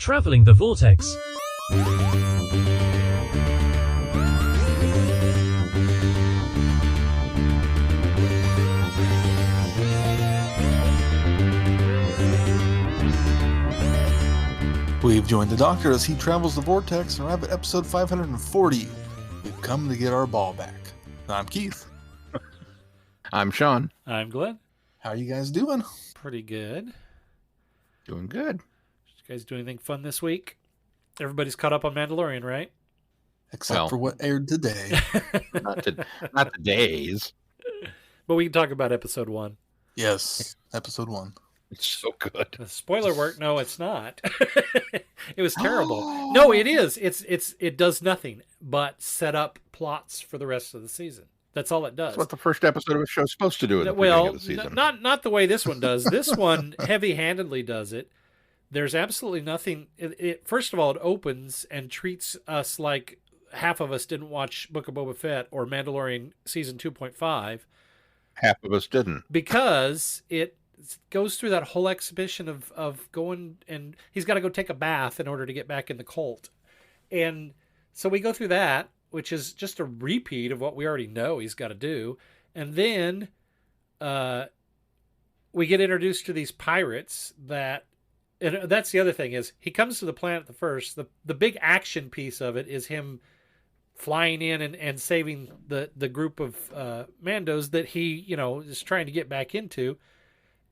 Traveling the Vortex. We've joined the Doctor as he travels the Vortex and arrive at episode 540. We've come to get our ball back. I'm Keith. I'm Sean. I'm Glenn. How are you guys doing? Pretty good. Doing good. Did you guys do anything fun this week? Everybody's caught up on Mandalorian, right? Except for what aired today. not the days. But we can talk about episode 1. Yes, episode 1. It's so good. Spoiler work? No, it's not. It was terrible. No, it is. It does nothing but set up plots for the rest of the season. That's all it does. That's what the first episode of a show is supposed to do at the beginning of the season. Not the way this one does. This one heavy-handedly does it. There's absolutely nothing. First of all, it opens and treats us like half of us didn't watch Book of Boba Fett or Mandalorian season 2.5. Half of us didn't. Because it goes through that whole exhibition of going, and he's got to go take a bath in order to get back in the cult. And so we go through that, which is just a repeat of what we already know he's got to do. And then we get introduced to these pirates and that's the other thing is he comes to the planet first. The big action piece of it is him flying in and saving the group of Mandos that he, is trying to get back into,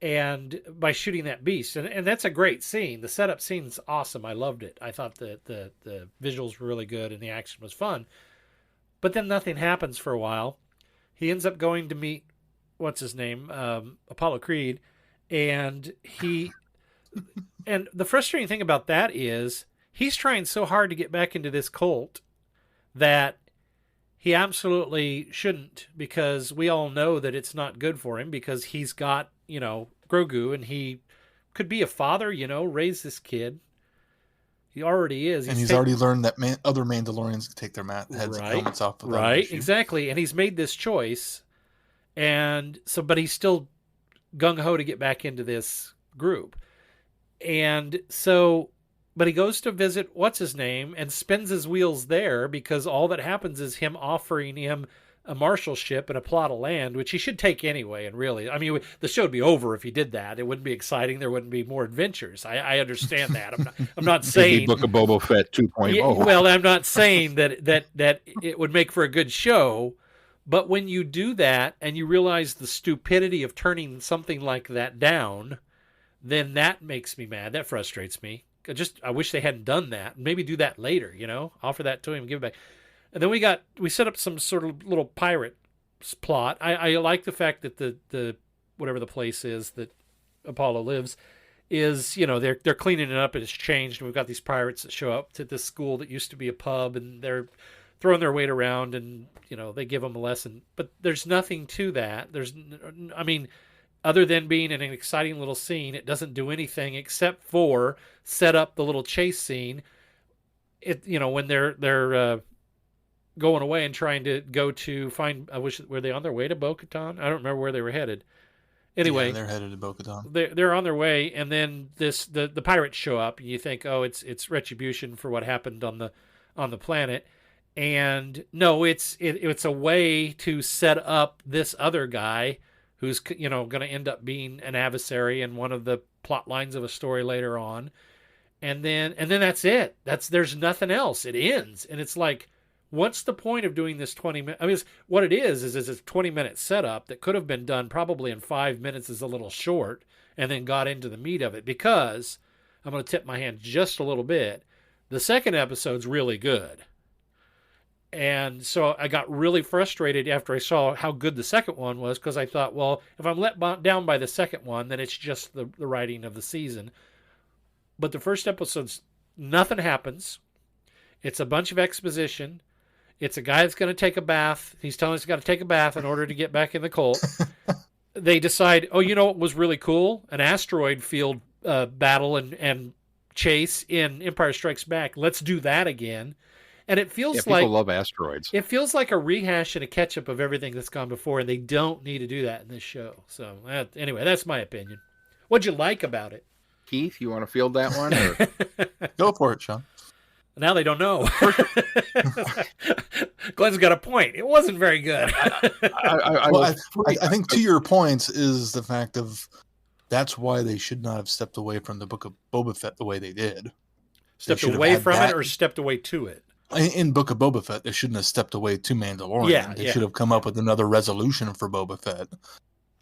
and by shooting that beast. And that's a great scene. The setup scene's awesome. I loved it. I thought the visuals were really good and the action was fun. But then nothing happens for a while. He ends up going to meet, what's his name? Apollo Creed. And and the frustrating thing about that is he's trying so hard to get back into this cult that he absolutely shouldn't, because we all know that it's not good for him, because he's got, Grogu, and he could be a father, raise this kid. He already is. And he's already learned that other Mandalorians can take their helmets off. Right, exactly. And he's made this choice. And so, but he's still gung-ho to get back into this group. And so, but he goes to visit what's his name and spins his wheels there, because all that happens is him offering him a marshalship and a plot of land, which he should take anyway. And really, I mean, the show would be over if he did that. It wouldn't be exciting. There wouldn't be more adventures. I understand that. I'm not saying Book of Boba Fett 2.0. Yeah, well, I'm not saying that it would make for a good show. But when you do that and you realize the stupidity of turning something like that down, then that makes me mad. That frustrates me. I wish they hadn't done that. Maybe do that later, offer that to him, give it back. And then we set up some sort of little pirate plot. I like the fact that the whatever the place is that Apollo lives is, they're cleaning it up and it's changed. And we've got these pirates that show up to this school that used to be a pub, and they're throwing their weight around, and, they give them a lesson. But there's nothing to that. Other than being in an exciting little scene, it doesn't do anything except for set up the little chase scene. When they're going away and trying to go to find, were they on their way to Bo-Katan? I don't remember where they were headed. Anyway, yeah, they're headed to Bo-Katan. They're on their way, and then the pirates show up, and you think, oh, it's retribution for what happened on the planet. And no, it's a way to set up this other guy who's going to end up being an adversary in one of the plot lines of a story later on, and then that's it. There's nothing else. It ends, and it's like, what's the point of doing this 20 minutes? I mean, what it is a 20-minute setup that could have been done probably in 5 minutes, is a little short, and then got into the meat of it. Because I'm going to tip my hand just a little bit. The second episode's really good. And so I got really frustrated after I saw how good the second one was, because I thought, well, if I'm let down by the second one, then it's just the writing of the season. But the first episode's nothing happens. It's a bunch of exposition. It's a guy that's going to take a bath. He's telling us he's got to take a bath in order to get back in the cult. They decide, what was really cool? An asteroid field battle and chase in Empire Strikes Back. Let's do that again. And it feels like people love asteroids. It feels like a rehash and a catch-up of everything that's gone before, and they don't need to do that in this show. So anyway, that's my opinion. What'd you like about it? Keith, you want to field that one? Or? Go for it, Sean. Now they don't know. Glenn's got a point. It wasn't very good. I think to your points is the fact of that's why they should not have stepped away from the Book of Boba Fett the way they did. Stepped away from it or stepped away to it? In Book of Boba Fett, they shouldn't have stepped away to Mandalorian. They should have come up with another resolution for Boba Fett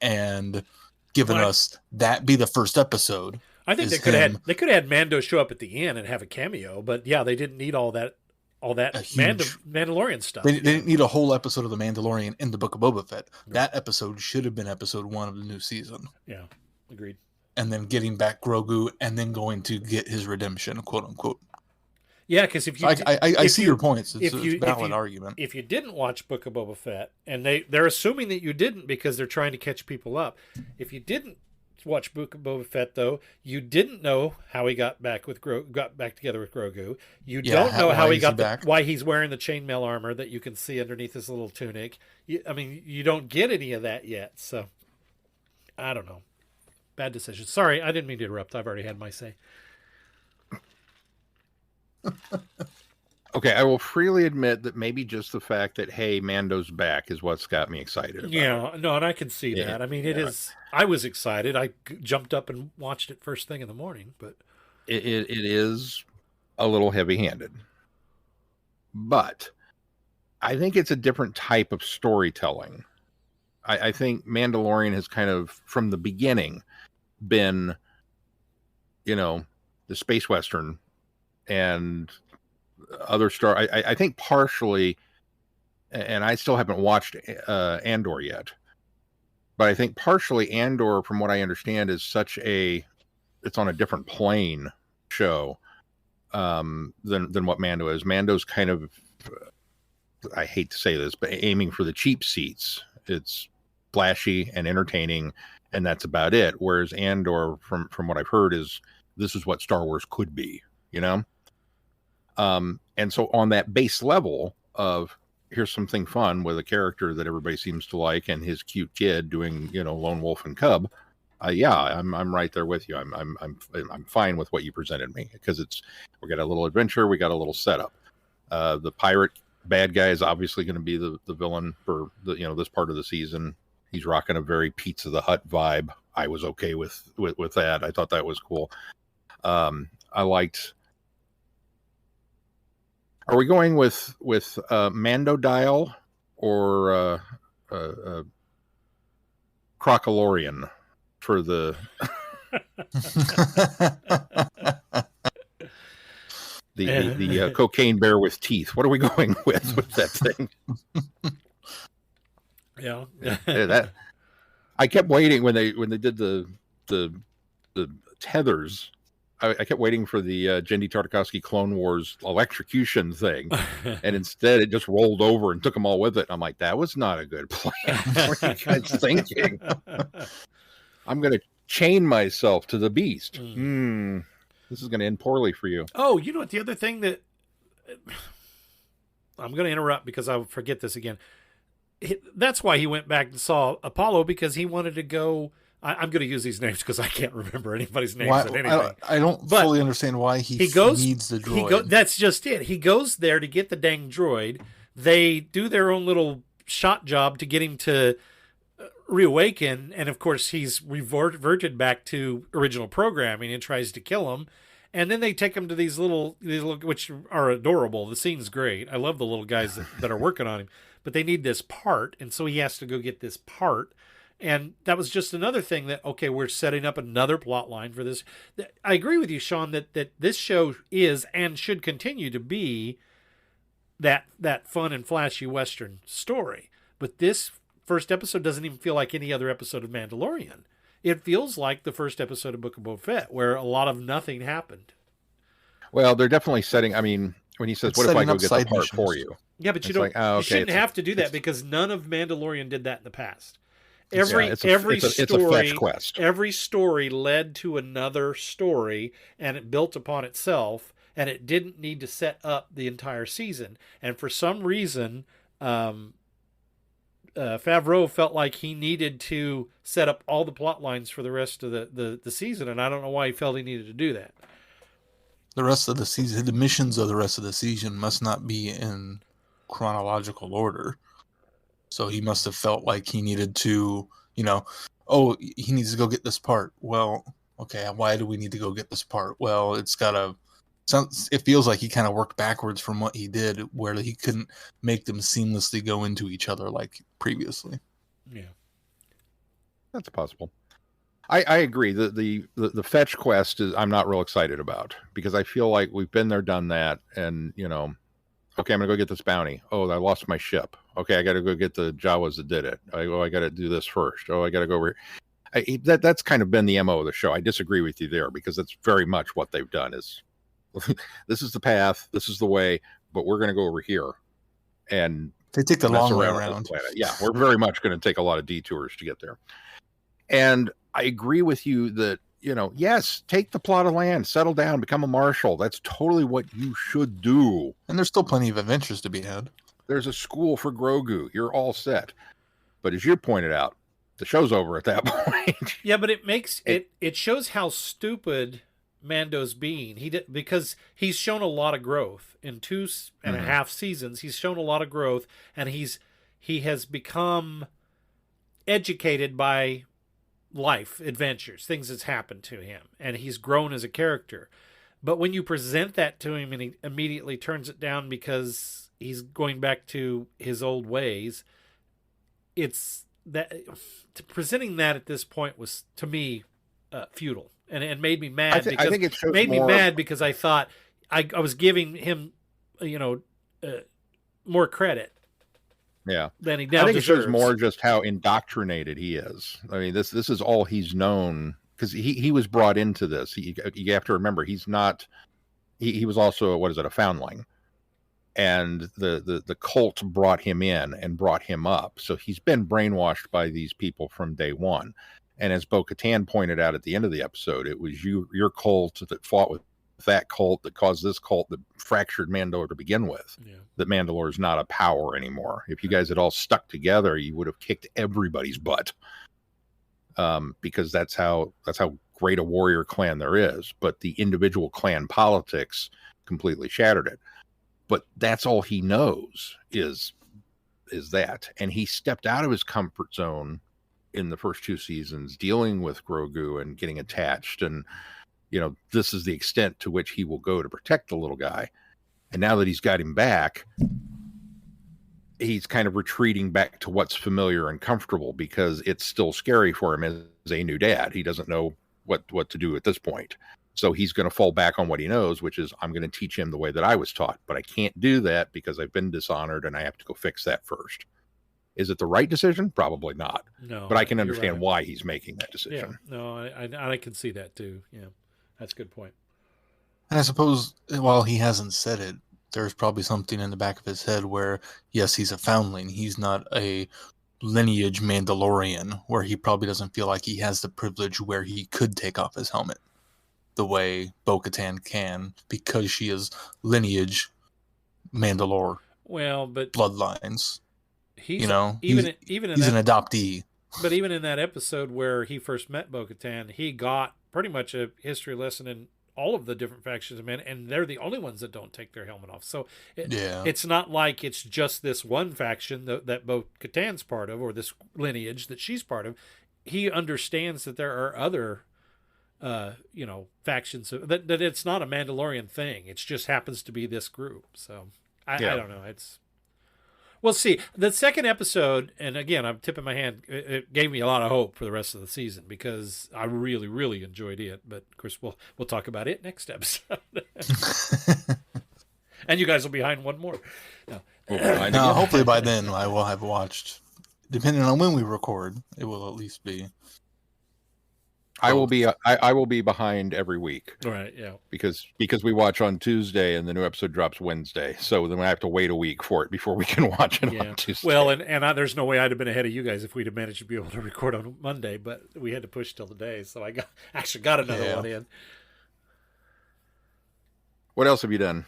and given us that be the first episode. I think they could have had Mando show up at the end and have a cameo, but yeah, they didn't need all that Mandalorian stuff. They didn't need a whole episode of the Mandalorian in the Book of Boba Fett. No. That episode should have been episode 1 of the new season. Yeah, agreed. And then getting back Grogu and then going to get his redemption, quote unquote. Yeah, because if you, I see your points. It's a valid argument. If you didn't watch Book of Boba Fett, and they're assuming that you didn't because they're trying to catch people up. If you didn't watch Book of Boba Fett, though, you didn't know how he got back together with Grogu. You don't know how he got why he's wearing the chainmail armor that you can see underneath his little tunic. You don't get any of that yet. So I don't know. Bad decision. Sorry, I didn't mean to interrupt. I've already had my say. Okay, I will freely admit that maybe just the fact that, hey, Mando's back is what's got me excited about it. No, and I can see that. I mean, it is. I was excited. I jumped up and watched it first thing in the morning, but it is a little heavy-handed. But I think it's a different type of storytelling. I think Mandalorian has kind of, from the beginning, been, the space western and other I think partially, and I still haven't watched Andor yet, but I think partially Andor, from what I understand, is it's on a different plane show than what Mando is. Mando's kind of, I hate to say this, but aiming for the cheap seats. It's flashy and entertaining, and that's about it. Whereas Andor, from what I've heard, this is what Star Wars could be, And so on that base level of here's something fun with a character that everybody seems to like and his cute kid doing, lone wolf and cub. I'm right there with you. I'm fine with what you presented me because we got a little adventure. We got a little setup. The pirate bad guy is obviously going to be the villain for this part of the season. He's rocking a very Pizza the Hut vibe. I was okay with that. I thought that was cool. I liked. Are we going with Mando Dial or Crocalorian for the the cocaine bear with teeth? What are we going with that thing? Yeah, that I kept waiting when they did the tethers. I kept waiting for the Jendy Tartakovsky Clone Wars electrocution thing, and instead it just rolled over and took them all with it. I'm like, that was not a good plan. What are you guys thinking? I'm going to chain myself to the beast. This is going to end poorly for you. Oh, you know what? The other thing that I'm going to interrupt because I'll forget this again. That's why he went back and saw Apollo, because he wanted to go. I'm going to use these names because I can't remember anybody's names at anything. I don't fully understand why he needs the droid. That's just it. He goes there to get the dang droid. They do their own little shot job to get him to reawaken, and of course he's reverted back to original programming and tries to kill him. And then they take him to these little, which are adorable. The scene's great. I love the little guys that are working on him. But they need this part, and so he has to go get this part. And that was just another thing that, okay, we're setting up another plot line for this. I agree with you, Sean, that this show is and should continue to be that fun and flashy Western story. But this first episode doesn't even feel like any other episode of Mandalorian. It feels like the first episode of Book of Boba Fett, where a lot of nothing happened. Well, they're definitely setting, when he says, what if I go get the part for you? Yeah, but you shouldn't have to do that because none of Mandalorian did that in the past. Every story led to another story, and it built upon itself, and it didn't need to set up the entire season. And for some reason, Favreau felt like he needed to set up all the plot lines for the rest of the season, and I don't know why he felt he needed to do that. The rest of the season, the missions of the rest of the season must not be in chronological order. So he must have felt like he needed to, oh, he needs to go get this part. Well, okay, why do we need to go get this part? Well, it feels like he kind of worked backwards from what he did, where he couldn't make them seamlessly go into each other like previously. Yeah, that's possible. I agree. The fetch quest is I'm not real excited about, because I feel like we've been there, done that, and okay, I'm gonna go get this bounty. Oh, I lost my ship. Okay, I got to go get the Jawas that did it. I got to do this first. Oh, I got to go over here. That's kind of been the MO of the show. I disagree with you there, because that's very much what they've done. Is this is the path, this is the way, but we're going to go over here, and they take the long way around. Yeah, we're very much going to take a lot of detours to get there. And I agree with you that, yes, take the plot of land, settle down, become a marshal. That's totally what you should do. And there's still plenty of adventures to be had. There's a school for Grogu. You're all set. But as you pointed out, the show's over at that point. Yeah, but it shows how stupid Mando's being. Because he's shown a lot of growth in 2.5 seasons. He's shown a lot of growth, and he has become educated by life, adventures, things that's happened to him, and he's grown as a character. But when you present that to him and he immediately turns it down because he's going back to his old ways, it's that presenting that at this point was, to me, futile, and made me mad. I think it shows made me mad because I thought I was giving him more credit. Yeah, than he now I think deserves. It shows more just how indoctrinated he is. I mean, this is all he's known, because he was brought into this. You have to remember, he's not. He was also, a foundling, and the cult brought him in and brought him up. So he's been brainwashed by these people from day one. And as Bo-Katan pointed out at the end of the episode, it was your cult that fought with that cult that caused this cult that fractured Mandalore to begin with. Yeah. That Mandalore is not a power anymore. If you guys had all stuck together, you would have kicked everybody's butt. Because that's how great a warrior clan there is. But the individual clan politics completely shattered it. But that's all he knows is that. And he stepped out of his comfort zone in the first 2 seasons, dealing with Grogu and getting attached, and this is the extent to which he will go to protect the little guy. And now that he's got him back, he's kind of retreating back to what's familiar and comfortable, because it's still scary for him as a new dad. He doesn't know what to do at this point. So he's going to fall back on what he knows, which is, I'm going to teach him the way that I was taught. But I can't do that because I've been dishonored and I have to go fix that first. Is it the right decision? Probably not. No, but I can understand why he's making that decision. Yeah, no, I can see that too. Yeah, that's a good point. And I suppose, while he hasn't said it, there's probably something in the back of his head where, yes, he's a foundling. He's not a lineage Mandalorian, where he probably doesn't feel like he has the privilege where he could take off his helmet the way Bo-Katan can, because she is lineage Mandalore. Well, but bloodlines. He's an adoptee. But even in that episode where he first met Bo-Katan, he got pretty much a history lesson in all of the different factions of men, and they're the only ones that don't take their helmet off. So it's not like it's just this one faction that Bo-Katan's part of, or this lineage that she's part of. He understands that there are other factions, that it's not a Mandalorian thing. It just happens to be this group. So I don't know. We'll see. The second episode, and again, I'm tipping my hand, it gave me a lot of hope for the rest of the season, because I really, really enjoyed it. But of course, we'll talk about it next episode. And you guys will be behind one more. No, hopefully by then I will have watched. Depending on when we record, it will at least be. I will be behind every week. All right, yeah. Because we watch on Tuesday and the new episode drops Wednesday. So then I have to wait a week for it before we can watch it on Tuesday. Well, and there's no way I'd have been ahead of you guys if we'd have managed to be able to record on Monday, but we had to push till today, so I got another one in. What else have you done?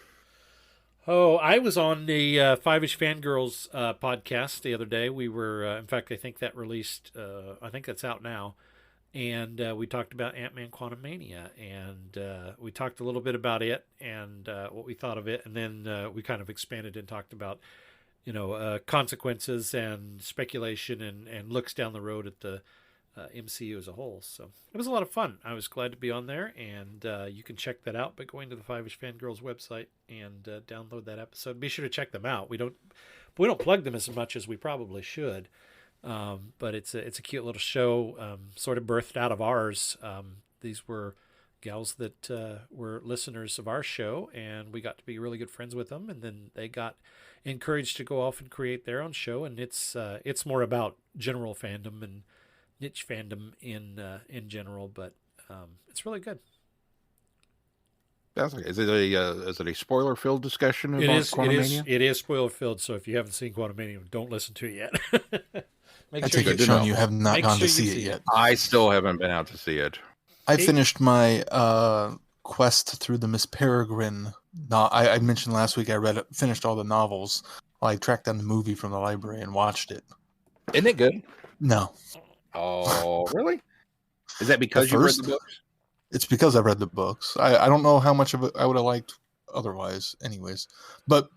Oh, I was on the Five-ish Fangirls podcast the other day. We were, in fact, I think that released. I think that's out now, and we talked about Ant-Man: Quantumania, and we talked a little bit about it and what we thought of it, and then we kind of expanded and talked about consequences and speculation and looks down the road at the MCU as a whole. So it was a lot of fun. I was glad to be on there, and you can check that out by going to the Five-ish Fangirls website and download that episode. Be sure to check them out. We don't plug them as much as we probably should, but it's a cute little show, sort of birthed out of ours. These were gals that were listeners of our show, and we got to be really good friends with them, and then they got encouraged to go off and create their own show, and it's more about general fandom and niche fandom in general, but it's really good. Sounds like, is it a spoiler filled discussion about Quantumania? It is spoiler filled. So if you haven't seen Quantumania, don't listen to it yet. I take it, Sean, you have not gone to see it yet. I still haven't been out to see it. I finished my quest through the Miss Peregrine. I mentioned last week finished all the novels. I tracked down the movie from the library and watched it. Isn't it good? No. Oh, really? Is that because you read the books? It's because I read the books. I don't know how much of it I would have liked otherwise, anyways. But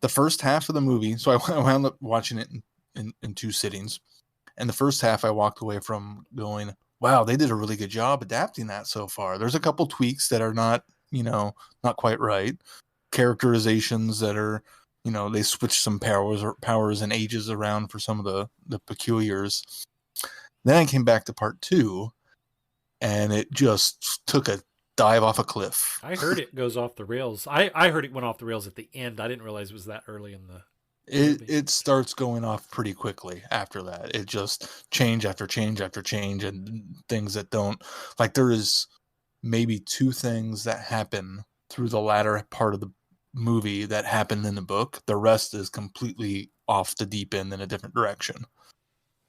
the first half of the movie, so I wound up watching it in two sittings. And the first half I walked away from going, wow, they did a really good job adapting that so far. There's a couple tweaks that are not quite right. Characterizations that are, they switched some powers and ages around for some of the peculiars. Then I came back to part 2, and it just took a dive off a cliff. I heard it goes off the rails. I heard it went off the rails at the end. I didn't realize it was that early in the movie. It starts going off pretty quickly after that. It just change after change after change, and things that don't, like, there is maybe 2 things that happen through the latter part of the movie that happened in the book. The rest is completely off the deep end in a different direction.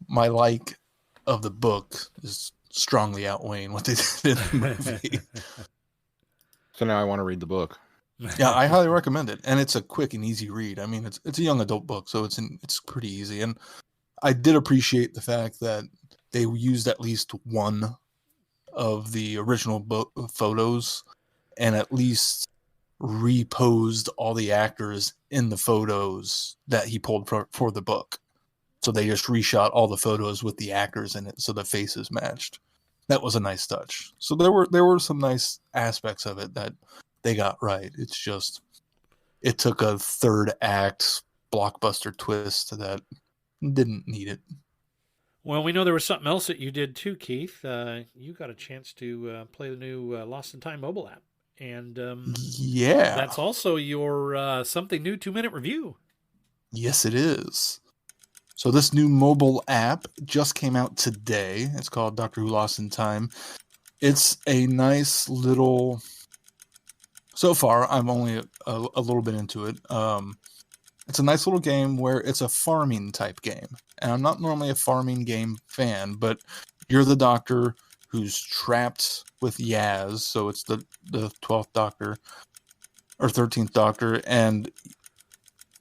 My like of the book is strongly outweighing what they did in the movie. So now I want to read the book. Yeah, I highly recommend it, and it's a quick and easy read. I mean, it's a young adult book, so it's pretty easy. And I did appreciate the fact that they used at least one of the original book photos, and at least reposed all the actors in the photos that he pulled for the book. So they just reshot all the photos with the actors in it, so the faces matched. That was a nice touch. So there were some nice aspects of it that they got right. It's just, it took a third act blockbuster twist that didn't need it. Well, we know there was something else that you did too, Keith. You got a chance to play the new Lost in Time mobile app. And yeah, that's also your something new 2-minute review. Yes, it is. So this new mobile app just came out today. It's called Doctor Who Lost in Time. It's a nice little... So far, I'm only a little bit into it. It's a nice little game where it's a farming type game. And I'm not normally a farming game fan, but you're the Doctor who's trapped with Yaz. So it's the 12th Doctor or 13th Doctor, and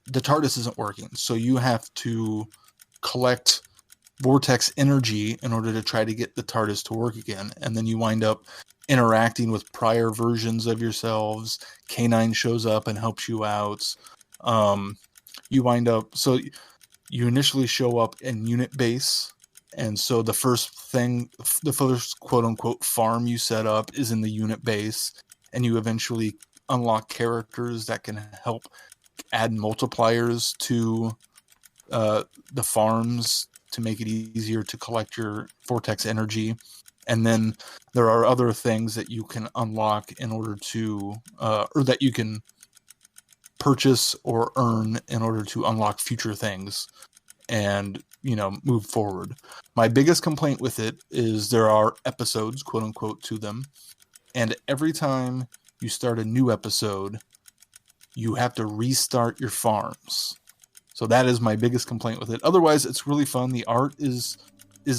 the TARDIS isn't working. So you have to collect Vortex energy in order to try to get the TARDIS to work again. And then you wind up interacting with prior versions of yourselves. K9 shows up and helps you out. You wind up, so you initially show up in unit base. And so the first quote unquote farm you set up is in the unit base. And you eventually unlock characters that can help add multipliers to the farms to make it easier to collect your Vortex energy. And then there are other things that you can unlock in order to, or that you can purchase or earn in order to unlock future things and, move forward. My biggest complaint with it is there are episodes, quote unquote, to them. And every time you start a new episode, you have to restart your farms. So that is my biggest complaint with it. Otherwise, it's really fun. The art is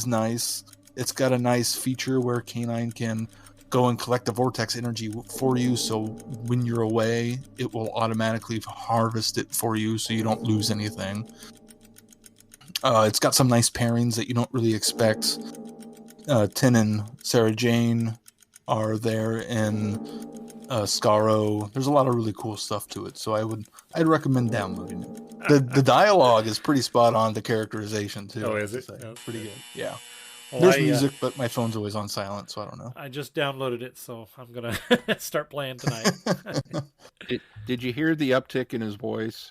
nice. It's got a nice feature where K9 can go and collect the vortex energy for you, so when you're away, it will automatically harvest it for you, so you don't lose anything. It's got some nice pairings that you don't really expect. Tin and Sarah Jane are there, and Scaro. There's a lot of really cool stuff to it, so I'd recommend downloading it. The dialogue is pretty spot on. The characterization too. Oh, is it? Pretty good. Yeah. Well, There's music, but my phone's always on silent, so I don't know. I just downloaded it, so I'm gonna start playing tonight. Did you hear the uptick in his voice?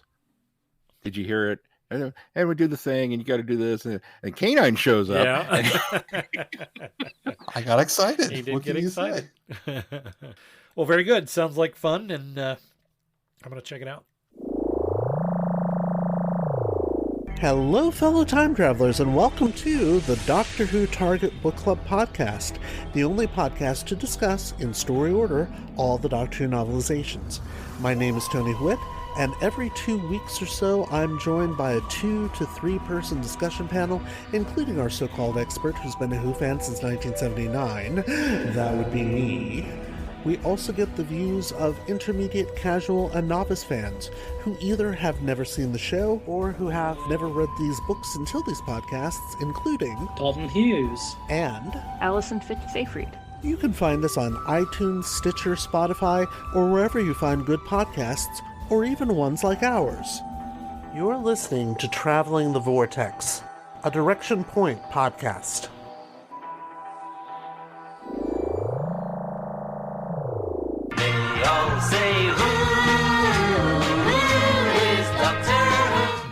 Did you hear it? And we do the thing, and you got to do this, and Canine shows up. Yeah. I got excited. He did what get can excited. Well, very good. Sounds like fun, and I'm gonna check it out. Hello, fellow time travelers, and welcome to the Doctor Who Target Book Club podcast, the only podcast to discuss, in story order, all the Doctor Who novelizations. My name is Tony Whitt, and every 2 weeks or so, I'm joined by a 2 to 3 person discussion panel, including our so-called expert who's been a Who fan since 1979. That would be me. We also get the views of intermediate, casual, and novice fans who either have never seen the show or who have never read these books until these podcasts, including Dalton Hughes and Alison Fitzsayfried. You can find us on iTunes, Stitcher, Spotify, or wherever you find good podcasts, or even ones like ours. You're listening to Traveling the Vortex, a Direction Point podcast.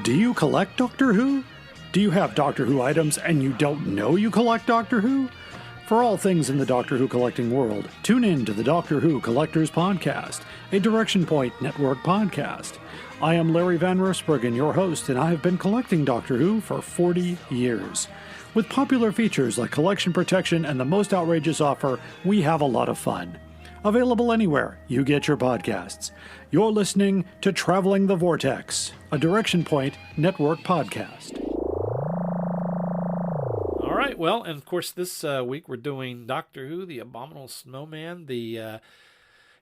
Do you collect Doctor Who? Do you have Doctor Who items and you don't know you collect Doctor Who? For all things in the Doctor Who collecting world, tune in to the Doctor Who Collectors Podcast, a Direction Point Network podcast. I am Larry Van Rosbergen, your host, and I have been collecting Doctor Who for 40 years. With popular features like collection protection and the most outrageous offer, we have a lot of fun. Available anywhere you get your podcasts. You're listening to Traveling the Vortex, a Direction Point Network podcast. All right, well, and of course this week we're doing Doctor Who, The Abominable Snowman. The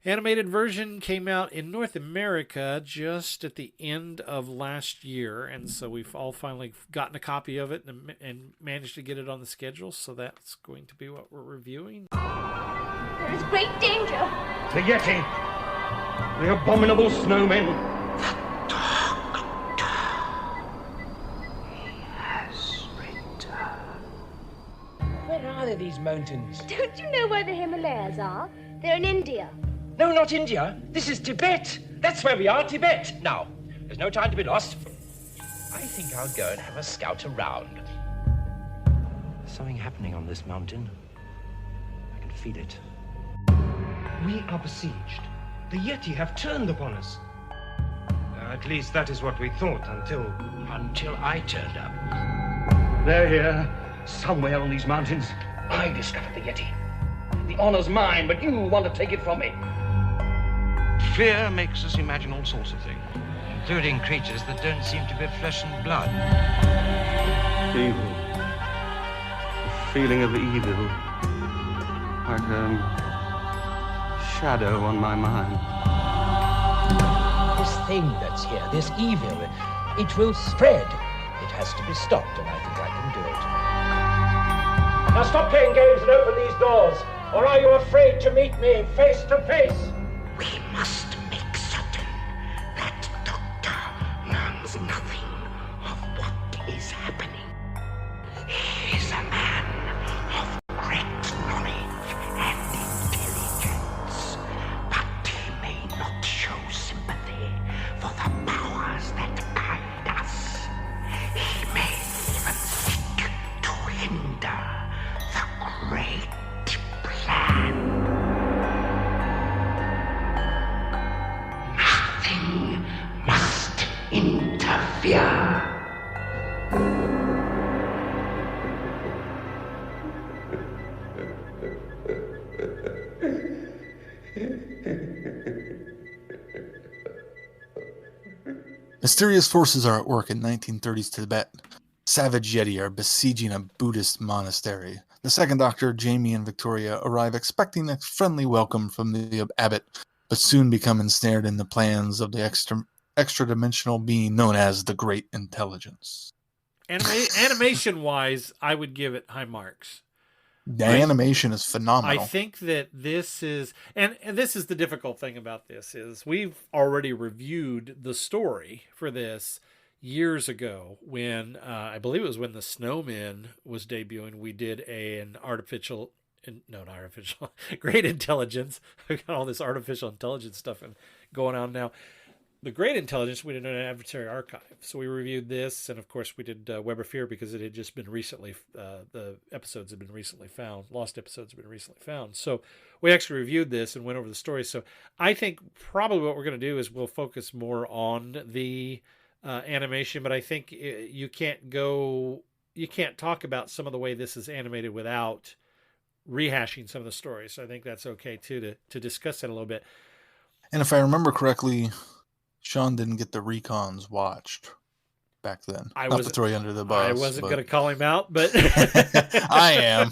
animated version came out in North America just at the end of last year, and so we've all finally gotten a copy of it and managed to get it on the schedule, so that's going to be what we're reviewing. There is great danger. The Yeti! The abominable snowman! Where are they, these mountains? Don't you know where the Himalayas are? They're in India. No, not India. This is Tibet. That's where we are, Tibet. Now, there's no time to be lost. I think I'll go and have a scout around. There's something happening on this mountain. I can feel it. We are besieged. The Yeti have turned upon us. At least that is what we thought until I turned up. They're here, somewhere on these mountains. I discovered the Yeti. The honor's mine, but you want to take it from me. Fear makes us imagine all sorts of things. Including creatures that don't seem to be flesh and blood. Evil. The feeling of evil. Like a shadow on my mind. This thing that's here, this evil, it will spread. It has to be stopped, and I think I can do it. Now stop playing games and open these doors, or are you afraid to meet me face to face? We must make certain that Doctor learns nothing of what is happening. He is a man of great knowledge and intelligence, but he may not show sympathy for the powers that guide us. He may even seek to hinder the great plan. Nothing must interfere. Mysterious forces are at work in 1930s Tibet. Savage Yeti are besieging a Buddhist monastery. The second Doctor, Jamie and Victoria, arrive expecting a friendly welcome from the abbot, but soon become ensnared in the plans of the extra-dimensional being known as the Great Intelligence. Animation-wise, I would give it high marks. The animation is phenomenal. I think that this is, and this is the difficult thing about this, is we've already reviewed the story for this years ago when, I believe it was when the Snowman was debuting. We did Great Intelligence. We've got all this artificial intelligence stuff going on now. The Great Intelligence, we did an Adversary Archive. So we reviewed this, and of course we did Web of Fear because it had just been recently, the episodes had been recently found. Lost episodes have been recently found. So we actually reviewed this and went over the story. So I think probably what we're going to do is we'll focus more on the animation, but I think you can't talk about some of the way this is animated without rehashing some of the stories. So I think that's okay too, to discuss that a little bit. And if I remember correctly, Sean didn't get the recons watched back then. Not to throw you under the bus. I wasn't going to call him out, but I am.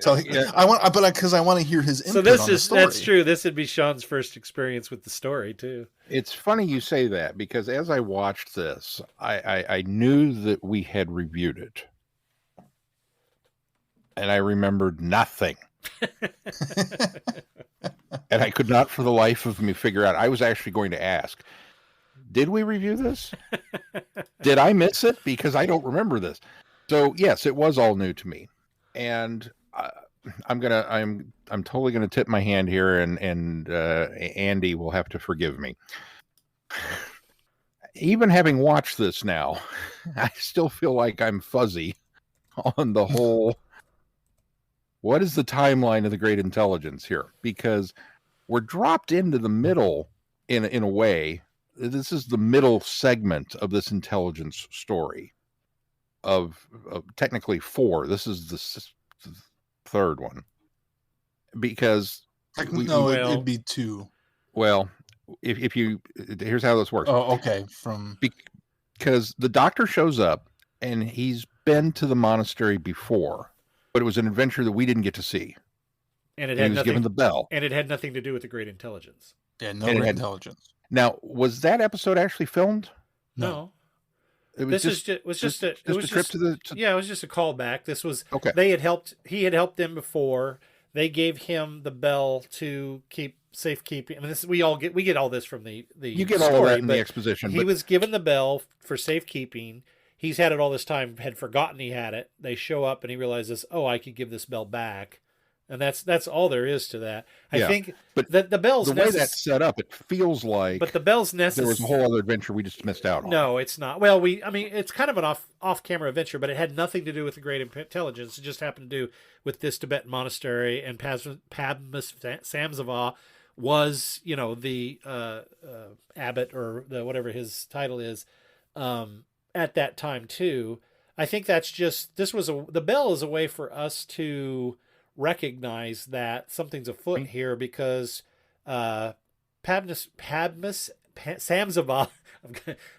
So I want, because I want to hear his input on the story. That's true. This would be Sean's first experience with the story too. It's funny you say that, because as I watched this, I knew that we had reviewed it, and I remembered nothing. And I could not for the life of me figure out. I was actually going to ask, did we review this? Did I miss it? Because I don't remember this. So yes, it was all new to me. And I'm totally gonna tip my hand here, and Andy will have to forgive me. Even having watched this now, I still feel like I'm fuzzy on the whole. What is the timeline of the Great Intelligence here? Because we're dropped into the middle in a way. This is the middle segment of this intelligence story of technically 4. This is the third one, because it'd be 2. Well, if you, here's how this works. Oh, okay. Because the Doctor shows up and he's been to the monastery before, but it was an adventure that we didn't get to see. And he was given the bell. And it had nothing to do with the Great Intelligence. Yeah, Great Intelligence. Now, was that episode actually filmed? No. It was it was just a callback. This was okay. He had helped them before. They gave him the bell to keep safekeeping. I mean, we get all this from the you get story, all of that in the exposition. He was given the bell for safekeeping. He's had it all this time, had forgotten he had it. They show up and he realizes, oh, I could give this bell back. And that's all there is to that. I think but the bell's the way that's set up, it feels like. But the bell's necessary. There was a whole other adventure we just missed out on. No, it's not. Well, it's kind of an off-camera adventure, but it had nothing to do with the Great Intelligence. It just happened to do with this Tibetan monastery, and Padmas Samsava was, the abbot, or the whatever his title is, at that time too. I think that's just the bell is a way for us to recognize that something's afoot here, because Padmas Samsava,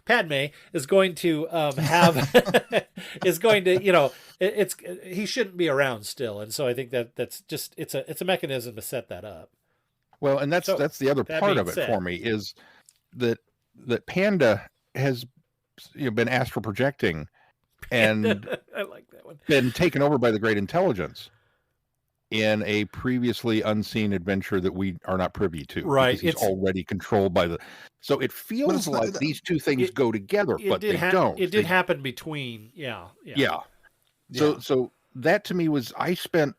Padme is going to is going to, he shouldn't be around still, and so I think that's just it's a mechanism to set that up. Well, and that's the other part of it for me, is that Panda has been astral projecting and I like that one. Been taken over by the Great Intelligence in a previously unseen adventure that we are not privy to. Right. He's already controlled by so it feels like these two things go together, but they don't. It did happen between. Yeah. So that to me was, I spent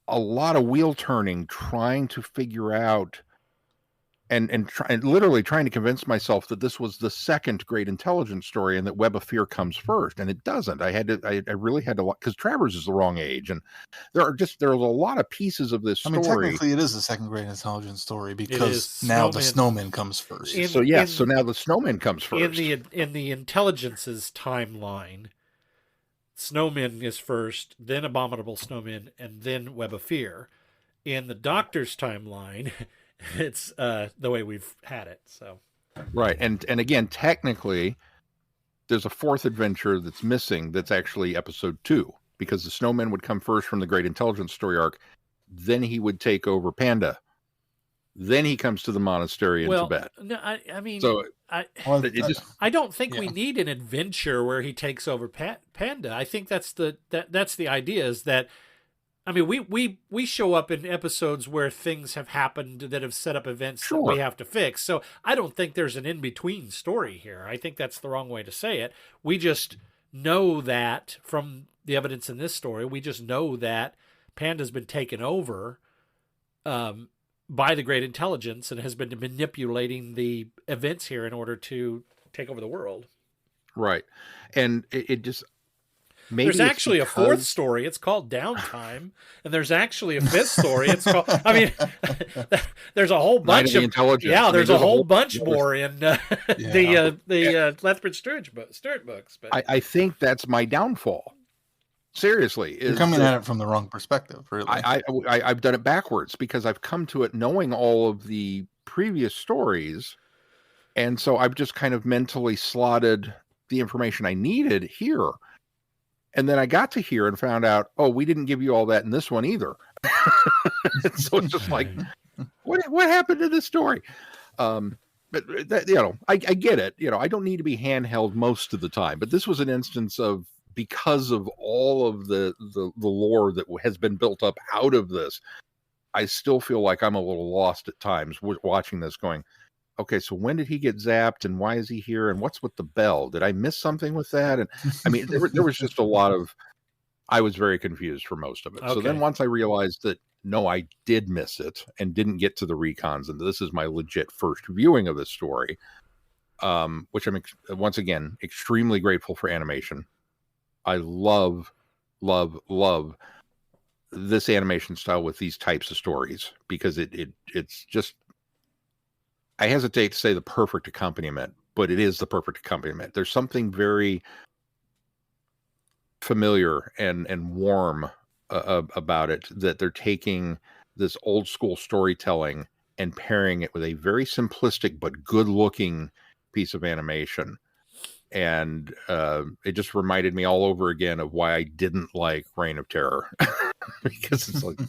a lot of wheel turning trying to figure out and literally trying to convince myself that this was the second Great Intelligence story and that Web of Fear comes first, and it doesn't. I really had to, because Travers is the wrong age, and there are a lot of pieces of this story. I mean, technically, it is the second Great Intelligence story, because now the Snowman comes first. So now the Snowman comes first. In the Intelligence's timeline, Snowman is first, then Abominable Snowman, and then Web of Fear. In the Doctor's timeline, it's the way we've had it. So right, and again, technically, there's a fourth adventure that's missing. That's actually episode 2. because the snowmen would come first from the Great Intelligence story arc. Then he would take over Panda. Then he comes to the monastery in Tibet. No, I mean, So I don't think we need an adventure where he takes over Panda. I think that's the idea, is that, I mean, we show up in episodes where things have happened that have set up events that we have to fix. So I don't think there's an in-between story here. I think that's the wrong way to say it. We just know that from the evidence in this story, we just know that Panda's been taken over by the Great Intelligence and has been manipulating the events here in order to take over the world. Right. And it just... Maybe there's actually a fourth story. It's called Downtime, and there's actually a fifth story. It's called. I mean, there's a whole bunch of intelligence. Yeah, there's a whole bunch more in the Lethbridge Stewart books. But I think that's my downfall. Seriously, you're coming at it from the wrong perspective. Really, I've done it backwards because I've come to it knowing all of the previous stories, and so I've just kind of mentally slotted the information I needed here. And then I got to here and found out, oh, we didn't give you all that in this one either. So it's just like, what happened to this story? But that, I get it. I don't need to be handheld most of the time. But this was an instance of, because of all of the lore that has been built up out of this, I still feel like I'm a little lost at times watching this going, okay, so when did he get zapped and why is he here and what's with the bell? Did I miss something with that? And I mean, there was just a lot of, I was very confused for most of it. Okay. So then once I realized that, no, I did miss it and didn't get to the recons, and this is my legit first viewing of this story, which I'm, once again, extremely grateful for animation. I love, love, love this animation style with these types of stories because it's just, I hesitate to say the perfect accompaniment, but it is the perfect accompaniment. There's something very familiar and warm about it, that they're taking this old school storytelling and pairing it with a very simplistic but good looking piece of animation. And it just reminded me all over again of why I didn't like Reign of Terror, because it's like,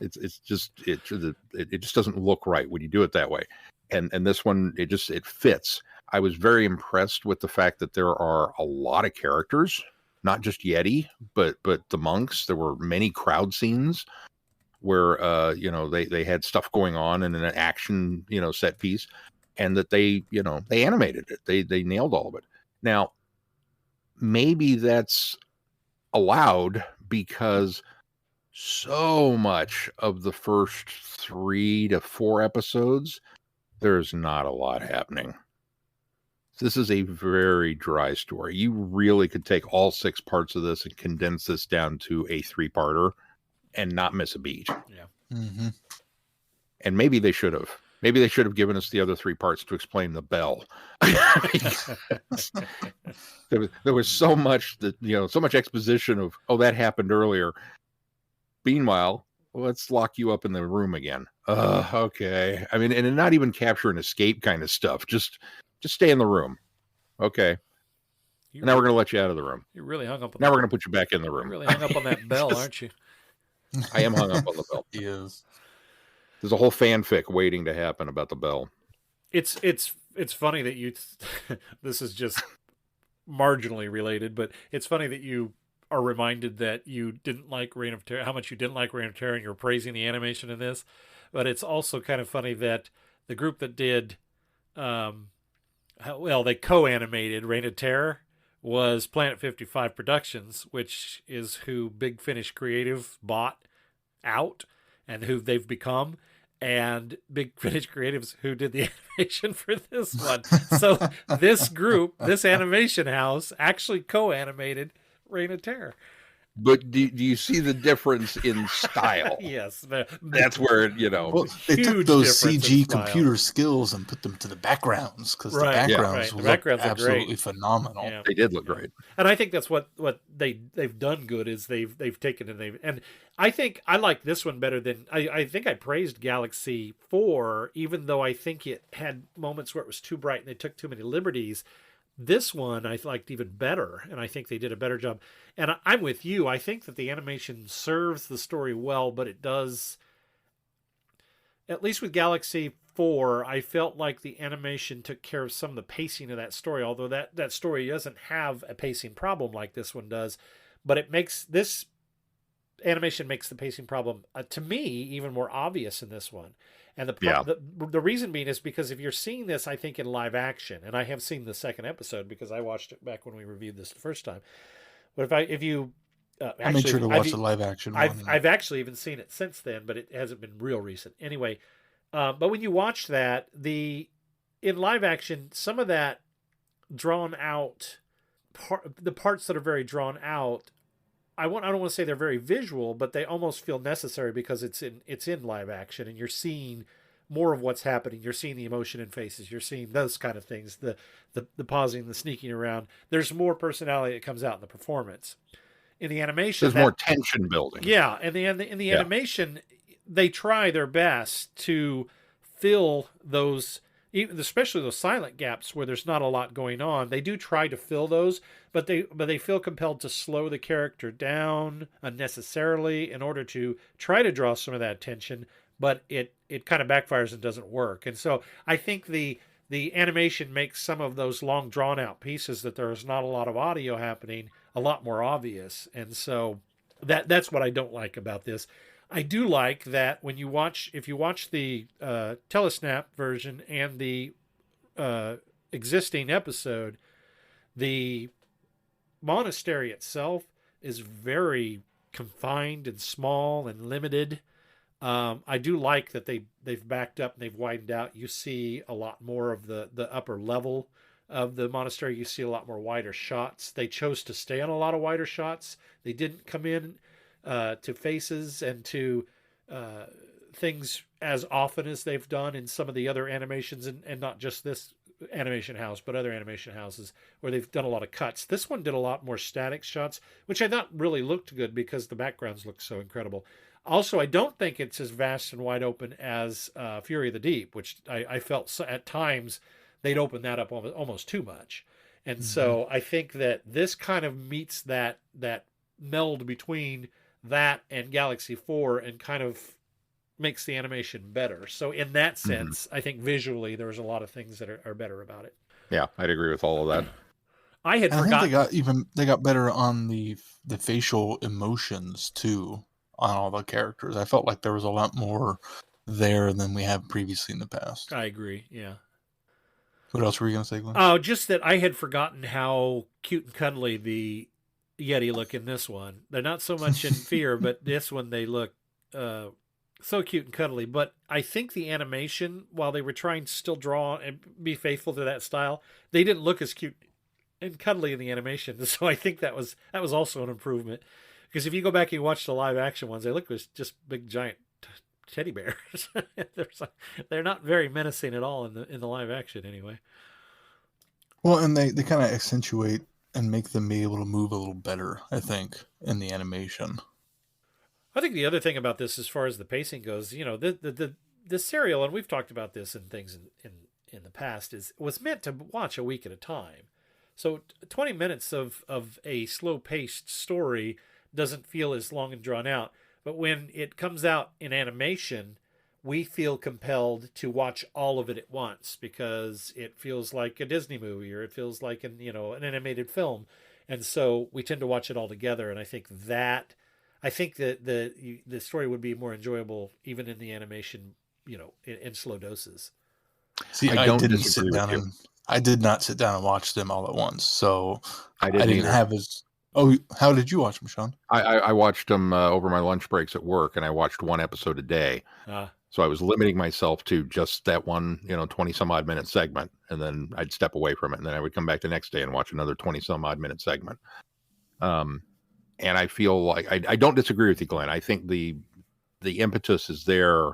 it just doesn't look right when you do it that way. And this one, it fits. I was very impressed with the fact that there are a lot of characters, not just Yeti, but the monks. There were many crowd scenes where they had stuff going on in an action set piece, and that they animated it. They nailed all of it. Now, maybe that's allowed because so much of the first 3 to 4 episodes, there's not a lot happening. This is a very dry story. You really could take all 6 parts of this and condense this down to a 3-parter and not miss a beat. Yeah. Mm-hmm. And maybe they should have. Maybe they should have given us the other 3 parts to explain the bell. there was so much that, so much exposition of, oh, that happened earlier. Meanwhile, let's lock you up in the room again. Okay. I mean, and not even capture and escape kind of stuff. Just stay in the room. Okay. And now we're going to let you out of the room. You really hung up on Now we're going to put you back in the room. You really hung up on that bell, aren't you? I am hung up on the bell. He is. There's a whole fanfic waiting to happen about the bell. It's funny that you this is just marginally related, but it's funny that you are reminded that you didn't like Reign of Terror, how much you didn't like Reign of Terror, and you're praising the animation in this. But it's also kind of funny that the group that did, they co-animated Reign of Terror was Planet 55 Productions, which is who Big Finish Creative bought out and who they've become. And Big Finish Creatives who did the animation for this one. So this group, this animation house, actually co-animated Reign of Terror. But do you see the difference in style? Yes. That's where, Well, they took those CG computer skills and put them to the backgrounds, because the backgrounds look absolutely great. Phenomenal. Yeah. They did look great. And I think that's what they've done good is they've taken and I think I like this one better than I think I praised Galaxy 4, even though I think it had moments where it was too bright and they took too many liberties. This one I liked even better, and I think they did a better job. And I'm with you. I think that the animation serves the story well, but it does, at least with Galaxy 4, I felt like the animation took care of some of the pacing of that story, although that story doesn't have a pacing problem like this one does. But it makes this animation makes the pacing problem, to me, even more obvious in this one. And the reason being is because if you're seeing this, I think, in live action, and I have seen the second episode because I watched it back when we reviewed this the first time. But if you I made sure to watch the live action one. I've actually even seen it since then, but it hasn't been real recent. Anyway, but when you watch that, in live action, some of that drawn out, the parts that are very drawn out, I don't want to say they're very visual, but they almost feel necessary because it's in live action, and you're seeing more of what's happening. You're seeing the emotion in faces. You're seeing those kind of things, the pausing, the sneaking around. There's more personality that comes out in the performance. In the animation, there's more tension building. Yeah, and in the animation, they try their best to fill those, especially those silent gaps where there's not a lot going on. They do try to fill those, but they feel compelled to slow the character down unnecessarily in order to try to draw some of that attention. But it kind of backfires and doesn't work. And so I think the animation makes some of those long drawn out pieces that there's not a lot of audio happening a lot more obvious. And so that's what I don't like about this. I do like that if you watch the Telesnap version and the existing episode, the monastery itself is very confined and small and limited. I do like that they've backed up and they've widened out. You see a lot more of the upper level of the monastery. You see a lot more wider shots. They chose to stay on a lot of wider shots. They didn't come in to faces and to things as often as they've done in some of the other animations, and not just this animation house, but other animation houses where they've done a lot of cuts. This one did a lot more static shots, which I thought really looked good because the backgrounds look so incredible. Also, I don't think it's as vast and wide open as Fury of the Deep, which I felt at times they'd open that up almost too much. And so I think that this kind of meets that meld between that and Galaxy 4 and kind of makes the animation better. So in that sense, I think visually there's a lot of things that are better about it. Yeah, I'd agree with all of that. I think they got better on the facial emotions too on all the characters. I felt like there was a lot more there than we have previously in the past. I agree. Yeah. What else were you going to say, Glenn? Oh, just that I had forgotten how cute and cuddly the Yeti look in this one. They're not so much in fear, but this one they look so cute and cuddly. But I think the animation, while they were trying to still draw and be faithful to that style, they didn't look as cute and cuddly in the animation. So I think that was also an improvement. Because if you go back and you watch the live action ones, they look just big giant teddy bears. They're not very menacing at all in the live action anyway. Well, and they kind of accentuate and make them be able to move a little better, I think, in the animation. I think the other thing about this, as far as the pacing goes, the serial, and we've talked about this in things in the past, was meant to watch a week at a time. So 20 minutes of a slow-paced story doesn't feel as long and drawn out. But when it comes out in animation, we feel compelled to watch all of it at once because it feels like a Disney movie or it feels like an animated film. And so we tend to watch it all together. And I think that the story would be more enjoyable even in the animation, in slow doses. See, I did not sit down and watch them all at once. So I didn't have as... Oh, how did you watch them, Sean? I watched them over my lunch breaks at work, and I watched one episode a day. So I was limiting myself to just that one, 20 some odd minute segment, and then I'd step away from it, and then I would come back the next day and watch another 20 some odd minute segment. And I feel like I don't disagree with you, Glenn. I think the impetus is there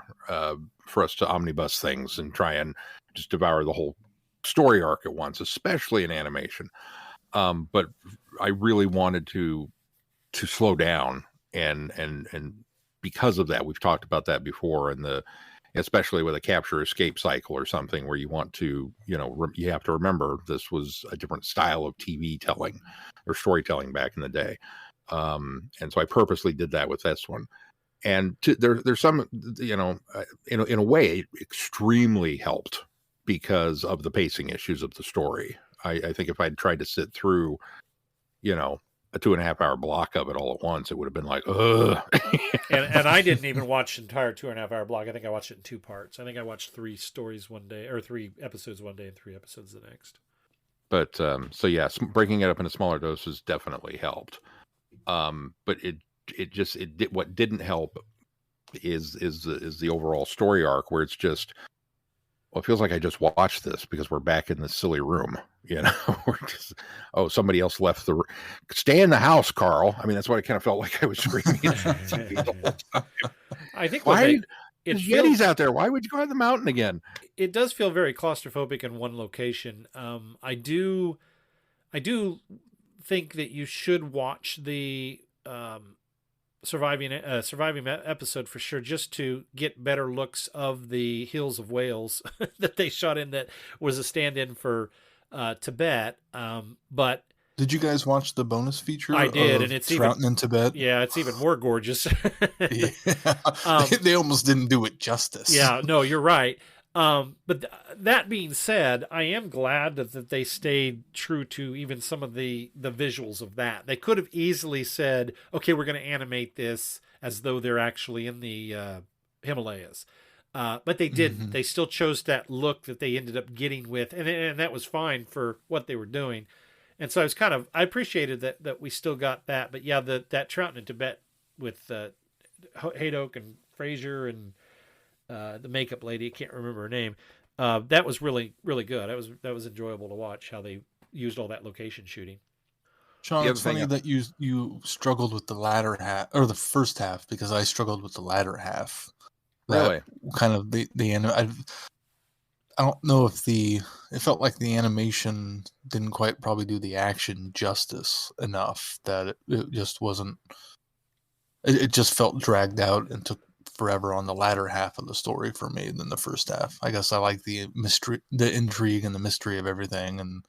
for us to omnibus things and try and just devour the whole story arc at once, especially in animation. But I really wanted to slow down, and because of that, we've talked about that before in the especially with a capture escape cycle or something where you want to, you have to remember this was a different style of TV telling or storytelling back in the day. And so I purposely did that with this one. And there's some, in a way, it extremely helped because of the pacing issues of the story. I think if I'd tried to sit through, a 2.5 hour block of it all at once, it would have been like, ugh. and I didn't even watch the entire 2.5 hour block. I think I watched it in 2 parts. I think I watched 3 stories one day, or 3 episodes one day and 3 episodes the next. But so yeah, breaking it up into smaller doses definitely helped. But what didn't help is the overall story arc, where it's just, well, it feels like I just watched this because we're back in this silly room, we're just, somebody else left stay in the house, Carl. I mean, that's what I kind of felt like I was screaming at the whole time. I think there's Yetis out there. Why would you go on the mountain again? It does feel very claustrophobic in one location. I do think that you should watch the surviving episode for sure, just to get better looks of the Hills of Wales that they shot in, that was a stand-in for Tibet. But did you guys watch the bonus feature? I did, and it's Troughton in Tibet. Yeah, it's even more gorgeous. They almost didn't do it justice. Yeah, no, you're right. But that being said, I am glad that they stayed true to even some of the visuals of that. They could have easily said, okay, we're going to animate this as though they're actually in the Himalayas. But they didn't. Mm-hmm. They still chose that look that they ended up getting with, and that was fine for what they were doing. And so I appreciated that we still got that. But yeah, that Troughton in Tibet with Haydock and Fraser and the makeup lady, I can't remember her name. That was really, really good. That was enjoyable to watch how they used all that location shooting. Sean, it's funny that you struggled with the latter half or the first half, because I struggled with the latter half. Really? Kind of I don't know if it felt like the animation didn't quite probably do the action justice enough, that it just wasn't. It just felt dragged out and took forever on the latter half of the story for me than the first half. I guess I like the mystery, the intrigue and the mystery of everything, and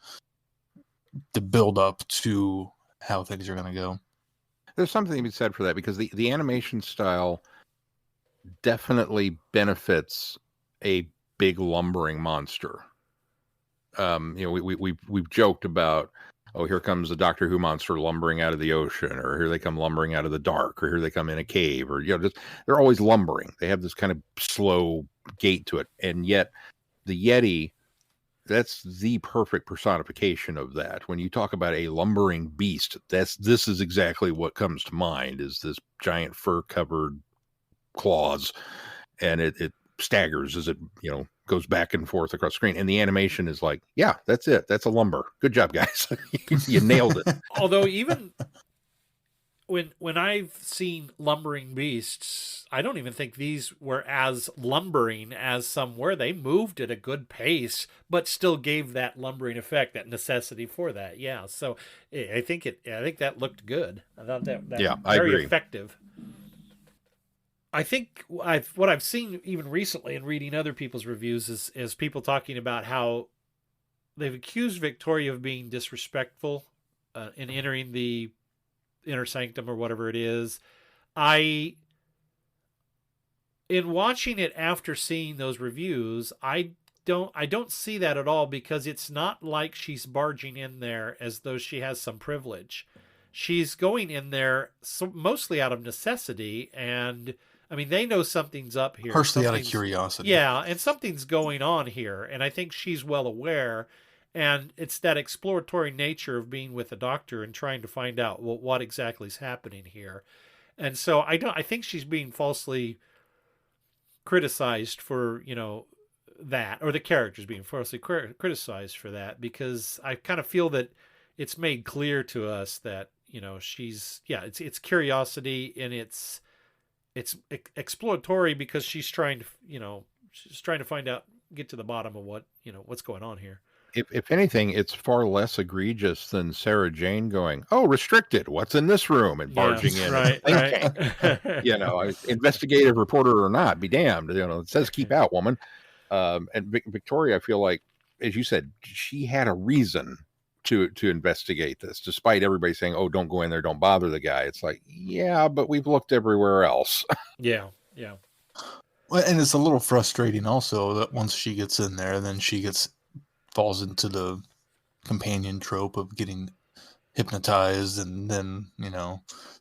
the build up to how things are going to go. There's something to be said for that, because the animation style definitely benefits a big lumbering monster. We've joked about, here comes a Doctor Who monster lumbering out of the ocean, or here they come lumbering out of the dark, or here they come in a cave, or they're always lumbering. They have this kind of slow gait to it, and yet the Yeti, that's the perfect personification of that. When you talk about a lumbering beast, this is exactly what comes to mind, is this giant fur-covered claws, and it staggers as it goes back and forth across the screen, and the animation is like, yeah, that's it, that's a lumber. Good job, guys. You nailed it. Although even when I've seen lumbering beasts, I don't even think these were as lumbering as some were. They moved at a good pace, but still gave that lumbering effect, that necessity for that. Yeah, so I think that looked good. I thought that I very agree. effective. I think what I've seen even recently in reading other people's reviews is people talking about how they've accused Victoria of being disrespectful in entering the inner sanctum or whatever it is. In watching it after seeing those reviews, I don't see that at all, because it's not like she's barging in there as though she has some privilege. She's going in there mostly out of necessity, and I mean, they know something's up here. Partially out of curiosity. Yeah, and something's going on here, and I think she's well aware. And it's that exploratory nature of being with the Doctor and trying to find out what exactly is happening here. And so I think she's being falsely criticized for, that, or the character's being falsely criticized for that, because I kind of feel that it's made clear to us that, it's curiosity, and it's exploratory, because she's trying to find out, get to the bottom of what's going on here. if anything, it's far less egregious than Sarah Jane going, "Oh, restricted. What's in this room?" and barging in. Right, Think tank. Investigative reporter or not, be damned. It says keep out, woman. And Victoria, I feel like, as you said, she had a reason to investigate this, despite everybody saying, "Oh, don't go in there, don't bother the guy." It's like, yeah, but we've looked everywhere else. Yeah. Well, and it's a little frustrating also that once she gets in there, then she falls into the companion trope of getting hypnotized, and then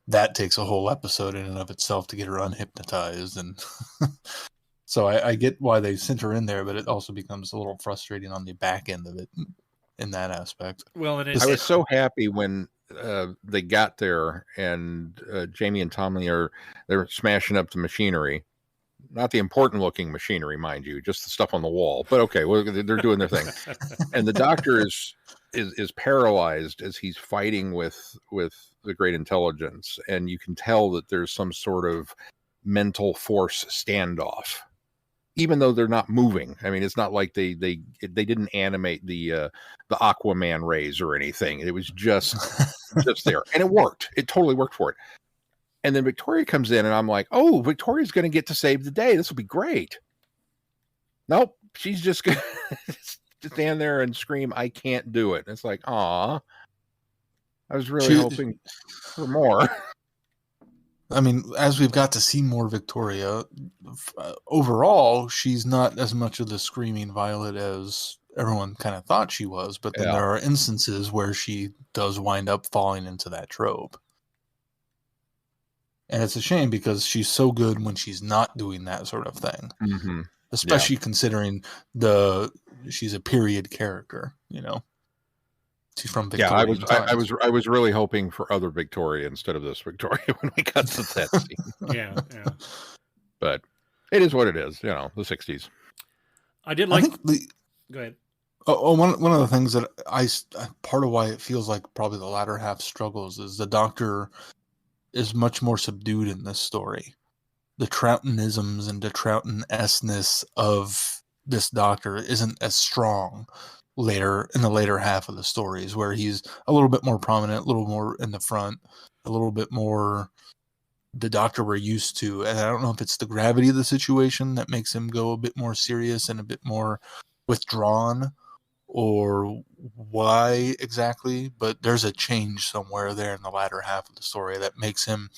that takes a whole episode in and of itself to get her unhypnotized, and so I get why they sent her in there, but it also becomes a little frustrating on the back end of it in that aspect. Well, and I was so happy when they got there, and Jamie and Tommy they're smashing up the machinery. Not the important looking machinery, mind you, just the stuff on the wall. But okay, well, they're doing their thing. And the doctor is paralyzed as he's fighting with the great intelligence. And you can tell that there's some sort of mental force standoff, even though they're not moving. I mean, it's not like they didn't animate the Aquaman rays or anything. It was just there. And it worked. It totally worked for it. And then Victoria comes in, and I'm like, oh, Victoria's going to get to save the day. This will be great. Nope. She's just going to stand there and scream, I can't do it. And it's like, aw. I was really hoping for more. I mean, as we've got to see more Victoria, overall, she's not as much of the screaming Violet as everyone kind of thought she was. But then there are instances where she does wind up falling into that trope. And it's a shame because she's so good when she's not doing that sort of thing. Mm-hmm. Especially considering she's a period character, She's from Victoria. Yeah, I was really hoping for other Victoria instead of this Victoria when we got to that scene. Yeah. But it is what it is, the 60s. I did like. Go ahead. One of the things that part of why it feels like probably the latter half struggles is the Doctor is much more subdued in this story. The Troughtonisms and the Troughton-esseness of this Doctor isn't as strong later in the later half of the stories, where he's a little bit more prominent, a little more in the front, a little bit more the Doctor we're used to. And I don't know if it's the gravity of the situation that makes him go a bit more serious and a bit more withdrawn, or why exactly, but there's a change somewhere there in the latter half of the story that makes him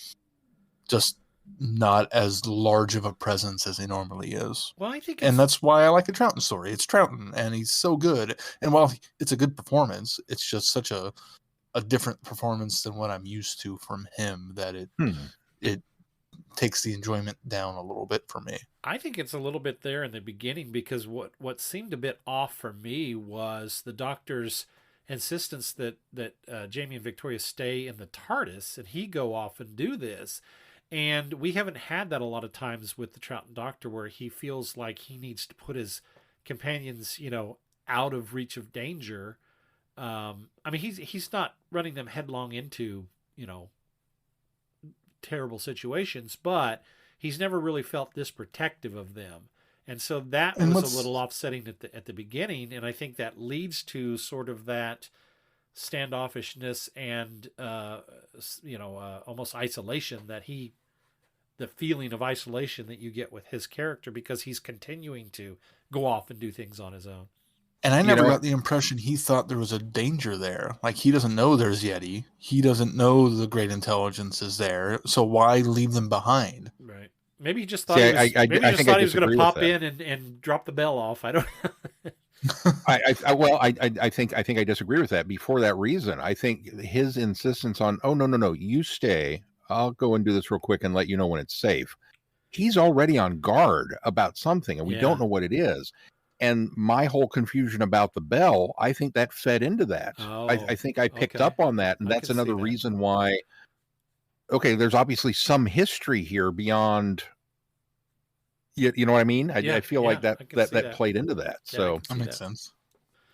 just not as large of a presence as he normally is. Well, I think, and that's why I like the Troughton story. It's Troughton, and he's so good. And while it's a good performance, it's just such a different performance than what I'm used to from him that it takes the enjoyment down a little bit for me. I think it's a little bit there in the beginning, because what seemed a bit off for me was the Doctor's insistence that Jamie and Victoria stay in the TARDIS and he go off and do this. And we haven't had that a lot of times with the Troughton Doctor, where he feels like he needs to put his companions, out of reach of danger. I mean, he's not running them headlong into, terrible situations, but he's never really felt this protective of them. And so that was a little offsetting at the beginning. And I think that leads to sort of that standoffishness and, almost isolation the feeling of isolation that you get with his character, because he's continuing to go off and do things on his own. And I never got the impression he thought there was a danger there. Like, he doesn't know there's Yeti. He doesn't know the great intelligence is there. So why leave them behind? Right. Maybe he just thought he was going to pop in and drop the bell off. I don't I think I disagree with that. Before that reason, I think his insistence on, oh, no, you stay. I'll go and do this real quick and let you know when it's safe. He's already on guard about something, and we don't know what it is. And my whole confusion about the bell, I think that fed into that. I think I picked up on that, and that's another reason why. Okay, there's obviously some history here beyond. You know what I mean? I feel like that played into that. So that makes sense.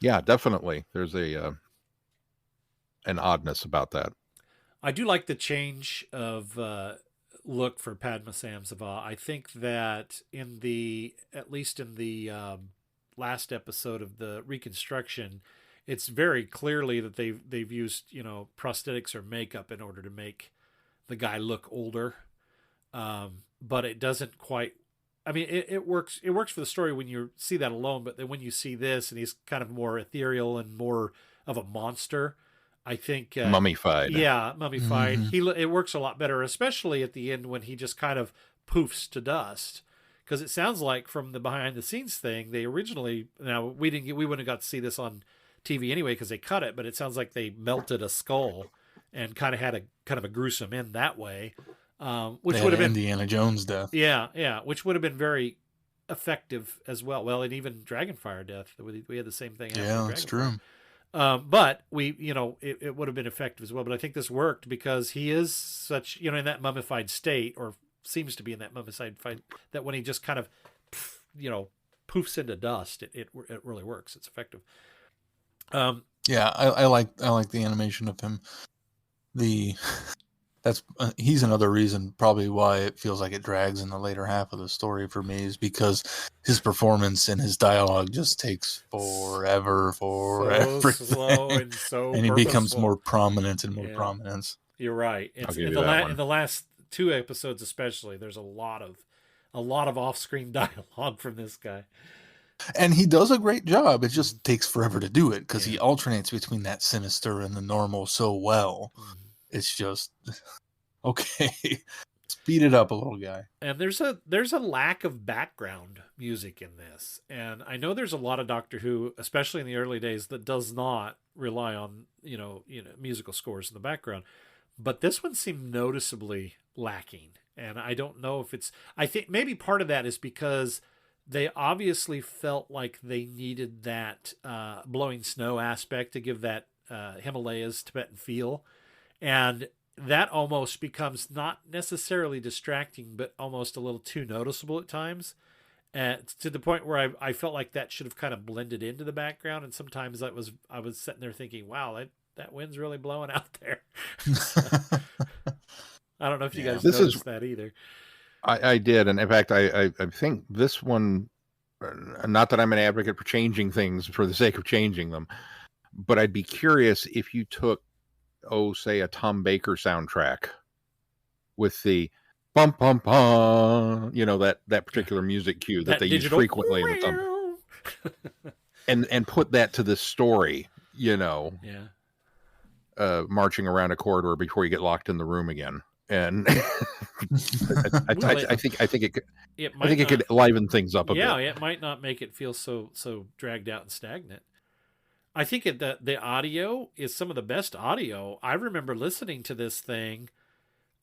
Yeah, definitely. There's an oddness about that. I do like the change of look for Padma Samsava. I think that at least in the last episode of the reconstruction, it's very clearly that they've used, prosthetics or makeup in order to make the guy look older. But it doesn't quite. I mean, it works. It works for the story when you see that alone. But then when you see this, and he's kind of more ethereal and more of a monster, I think mummified. Yeah, mummified. It works a lot better, especially at the end when he just kind of poofs to dust. Because it sounds like from the behind the scenes thing, they originally, now we wouldn't have got to see this on TV anyway because they cut it, but it sounds like they melted a skull and kind of had a gruesome end that way. Which would have been Indiana Jones death. Yeah, which would have been very effective as well. Well, and even Dragonfire death, we had the same thing. Yeah, that's true. But it would have been effective as well. But I think this worked because he is such, in that mummified state, or seems to be in that mummified fight, that when he just kind of, poofs into dust, it really works. It's effective. Yeah, I like the animation of him. He's another reason probably why it feels like it drags in the later half of the story for me, is because his performance and his dialogue just takes forever, so slow and he becomes more prominent and more prominent. You're right. It's in the last 2 episodes especially, there's a lot of off-screen dialogue from this guy. And he does a great job. It just takes forever to do it because he alternates between that sinister and the normal so well. It's just okay. Speed it up a little, guy. And there's a lack of background music in this. And I know there's a lot of Doctor Who, especially in the early days, that does not rely on, musical scores in the background. But this one seemed noticeably lacking. And I don't know if I think maybe part of that is because they obviously felt like they needed that blowing snow aspect to give that Himalayas Tibetan feel. And that almost becomes not necessarily distracting, but almost a little too noticeable at times. To the point where I felt like that should have kind of blended into the background. And sometimes I was sitting there thinking, wow, that wind's really blowing out there. I don't know if you guys noticed that either. I did. And in fact, I think this one, not that I'm an advocate for changing things for the sake of changing them, but I'd be curious if you took, say a Tom Baker soundtrack with the bum bum bum, that particular music cue that they use frequently in the thumb, and put that to this story, marching around a corridor before you get locked in the room again. And I think it could liven things up a bit. Yeah, it might not make it feel so dragged out and stagnant. I think the audio is some of the best audio. I remember listening to this thing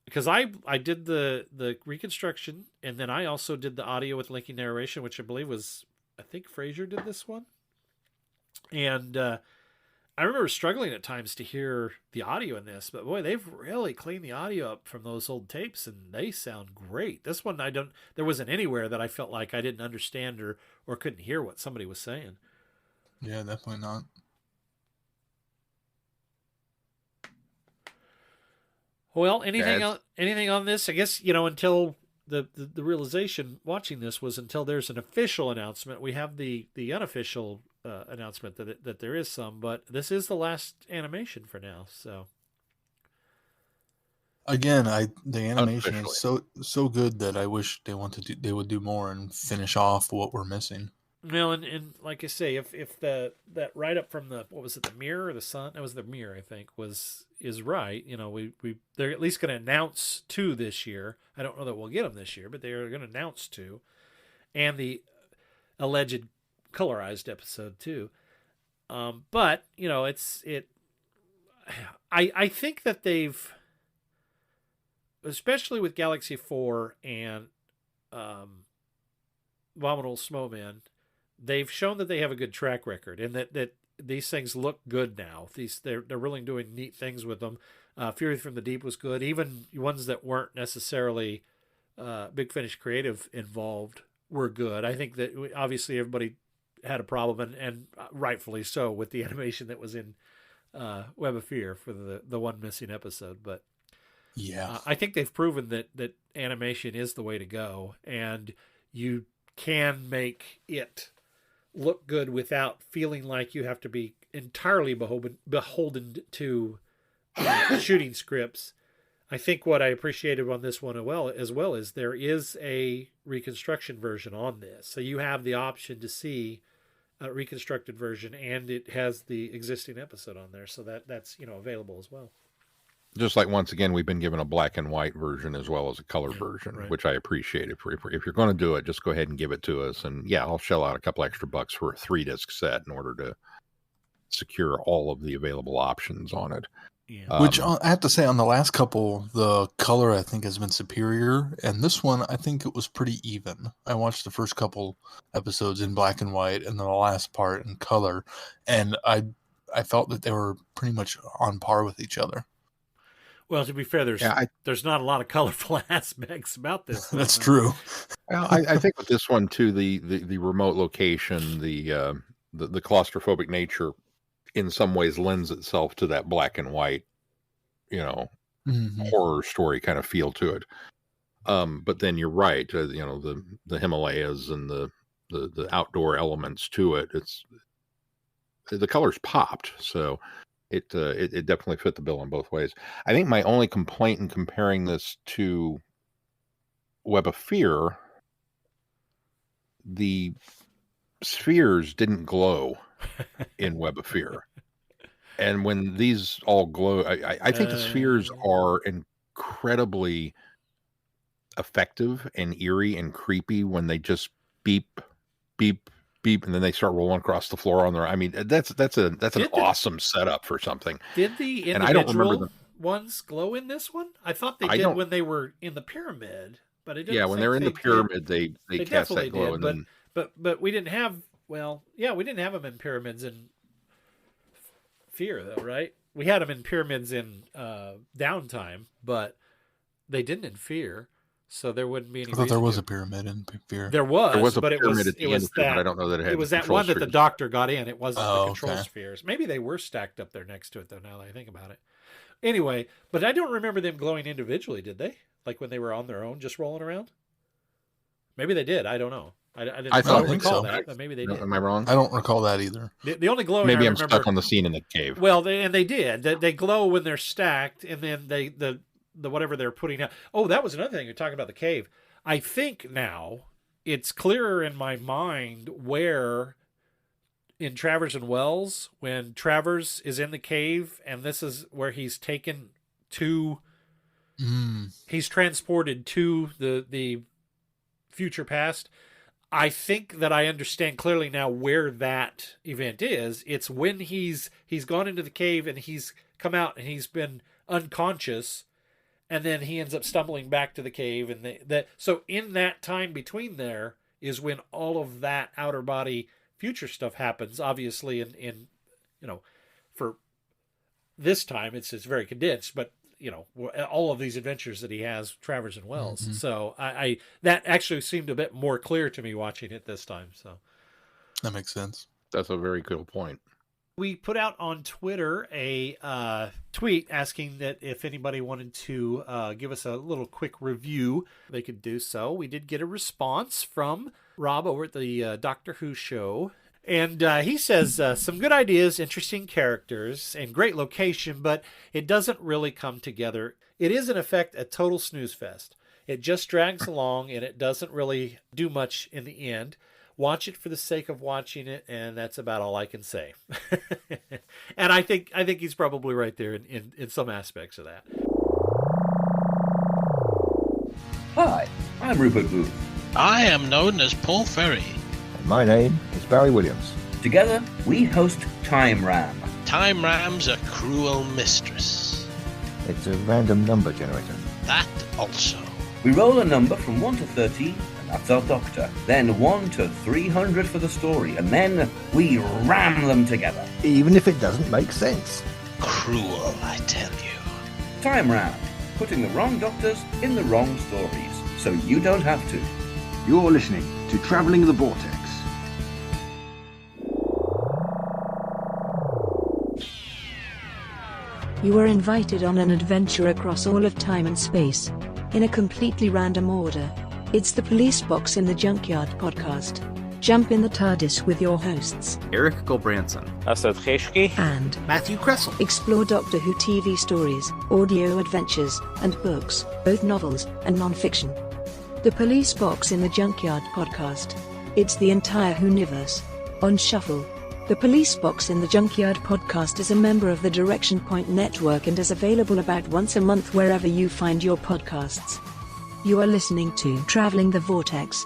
because I did the reconstruction, and then I also did the audio with linking narration, which I believe I think Fraser did this one. And I remember struggling at times to hear the audio in this, but boy, they've really cleaned the audio up from those old tapes, and they sound great. This one, there wasn't anywhere that I felt like I didn't understand or couldn't hear what somebody was saying. Yeah, definitely not. Well, anything on this? I guess, until the realization watching this was until there's an official announcement. We have the unofficial announcement that there is some, but this is the last animation for now. So again, the animation is so good that I wish they would do more and finish off what we're missing. Well, and like I say, if that write up from the, what was it, the Mirror or the Sun? It was the Mirror, I think, is right. They're at least going to announce 2 this year. I don't know that we'll get them this year, but they are going to announce 2, and the alleged colorized episode 2. But I think that they've, especially with Galaxy 4 and Abominable Snowman, they've shown that they have a good track record, and that these things look good now. They're really doing neat things with them. Fury from the Deep was good. Even ones that weren't necessarily Big Finish Creative involved were good. I think that obviously everybody had a problem, and rightfully so, with the animation that was in Web of Fear for the one missing episode. But yeah, I think they've proven that animation is the way to go, and you can make it look good without feeling like you have to be entirely beholden to shooting scripts. I think what I appreciated on this one as well is there is a reconstruction version on this. So you have the option to see a reconstructed version, and it has the existing episode on there. So that's available as well. Just like, once again, we've been given a black and white version as well as a color version, right. which I appreciate. If you're going to do it, just go ahead and give it to us. And yeah, I'll shell out a couple extra bucks for a 3-disc set in order to secure all of the available options on it. Yeah. Which I have to say, on the last couple, the color I think has been superior, and this one I think it was pretty even. I watched the first couple episodes in black and white, and then the last part in color, and I felt that they were pretty much on par with each other. Well, to be fair, there's not a lot of colorful aspects about this. That's true. Well, I think with this one too, the remote location, the claustrophobic nature, in some ways lends itself to that black and white, horror story kind of feel to it. But then you're right, the Himalayas and the outdoor elements to it. The colors popped, so it definitely fit the bill in both ways. I think my only complaint in comparing this to Web of Fear, the spheres didn't glow in Web of Fear. And when these all glow, I think the spheres are incredibly effective and eerie and creepy when they just beep, beep, beep, and then they start rolling across the floor on their. I mean, that's an awesome setup for something. Did the individual ones glow in this one? I thought they did when they were in the pyramid, but it didn't. Yeah, when they're in the pyramid, they cast that glow, did, but we didn't have. Well, yeah, we didn't have them in pyramids in Fear, though, right? We had them in pyramids in Downtime, but they didn't in Fear, so there wouldn't be any. I thought there was a pyramid in Fear. There was a but pyramid it was that. I don't know that it had. It was that one that the doctor got in. It wasn't the control spheres. Maybe they were stacked up there next to it, though. Now that I think about it. Anyway, but I don't remember them glowing individually. Did they? Like when they were on their own, just rolling around? Maybe they did. I don't know. I don't recall that, but maybe they did. Am I wrong? I don't recall that either. The only glowing maybe I I'm remember, stuck on the scene in the cave. Well, they did. They glow when they're stacked, and then the whatever they're putting out. Oh, that was another thing. You're talking about the cave. I think now it's clearer in my mind where in Travers and Wells, when Travers is in the cave, and this is where he's taken to. He's transported to the future past. I think that I understand clearly now where that event is. It's when he's gone into the cave and he's come out and he's been unconscious, and then he ends up stumbling back to the cave. And so in that time between there is when all of that outer body future stuff happens. Obviously, in for this time it's very condensed, but all of these adventures that he has, Travers and Wells. Mm-hmm. So I that actually seemed a bit more clear to me watching it this time. So that makes sense. That's a very cool point. We put out on Twitter a tweet asking that if anybody wanted to give us a little quick review, they could do so. We did get a response from Rob over at the Doctor Who show. And he says, some good ideas, interesting characters, and great location, but it doesn't really come together. It is, in effect, a total snooze fest. It just drags along, and it doesn't really do much in the end. Watch it for the sake of watching it, and that's about all I can say. And I think he's probably right there in some aspects of that. Hi, I'm Rupert Booth. I am known as Paul Ferry. My name is Barry Williams. Together, we host Time Ram. Time Ram's a cruel mistress. It's a random number generator. That also. We roll a number from 1 to 13, and that's our doctor. Then 1 to 300 for the story, and then we ram them together. Even if it doesn't make sense. Cruel, I tell you. Time Ram, putting the wrong doctors in the wrong stories, so you don't have to. You're listening to Travelling the Vortex. You are invited on an adventure across all of time and space, in a completely random order. It's the Police Box in the Junkyard podcast. Jump in the TARDIS with your hosts, Eric Gulbranson, Asad Kheshki, and Matthew Kressel. Explore Doctor Who TV stories, audio adventures, and books, both novels and non-fiction. The Police Box in the Junkyard podcast. It's the entire Whoniverse on shuffle. The Police Box in the Junkyard podcast is a member of the Direction Point Network and is available about once a month wherever you find your podcasts. You are listening to Traveling the Vortex.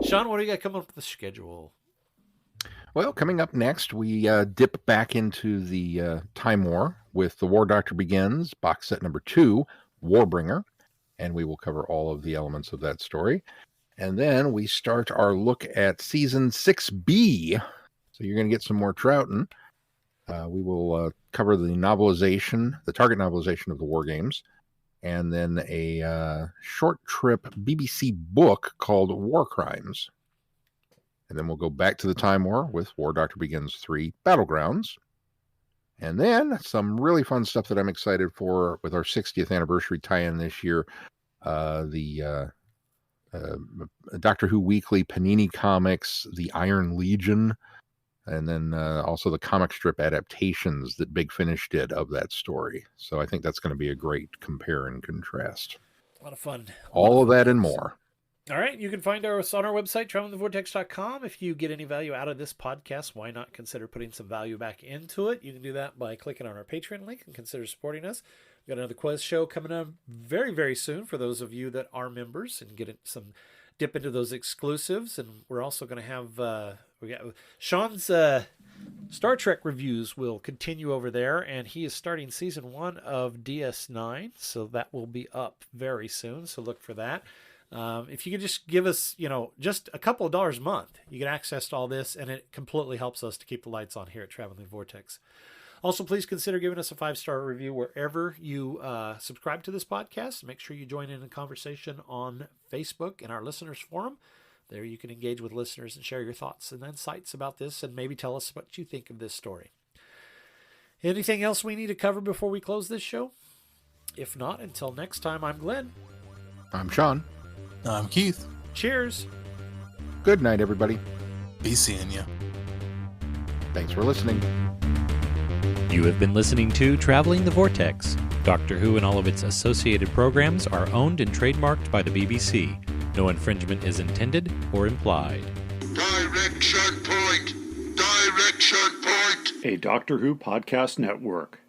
Sean, what do you got coming up with the schedule? Well, coming up next, we dip back into the Time War with The War Doctor Begins, box set number 2, Warbringer, and we will cover all of the elements of that story. And then we start our look at Season 6B, so you're going to get some more Troughton. We will cover the novelization, the Target novelization of the War Games, and then a short trip BBC book called War Crimes. And then we'll go back to the Time War with War Doctor Begins 3 Battlegrounds. And then some really fun stuff that I'm excited for with our 60th anniversary tie-in this year. The Doctor Who Weekly Panini Comics, The Iron Legion, and then also the comic strip adaptations that Big Finish did of that story. So I think that's going to be a great compare and contrast. A lot of fun. All of that and more. All right, you can find us on our website, travelingthevortex.com. If you get any value out of this podcast, why not consider putting some value back into it? You can do that by clicking on our Patreon link and consider supporting us. We've got another quiz show coming up very, very soon for those of you that are members and get some dip into those exclusives. And we're also going to have Sean's Star Trek reviews will continue over there, and he is starting season 1 of DS9, so that will be up very soon. So look for that. If you could just give us, just a couple of dollars a month, you get access to all this, and it completely helps us to keep the lights on here at Traveling the Vortex. Also, please consider giving us a 5-star review wherever you subscribe to this podcast. Make sure you join in the conversation on Facebook in our listeners forum. There you can engage with listeners and share your thoughts and insights about this, and maybe tell us what you think of this story. Anything else we need to cover before we close this show? If not, until next time, I'm Glenn. I'm Sean. I'm Keith. Cheers. Good night, everybody. Be seeing you. Thanks for listening. You have been listening to Traveling the Vortex. Doctor Who and all of its associated programs are owned and trademarked by the BBC. No infringement is intended or implied. Direction point! Direction point! A Doctor Who podcast network.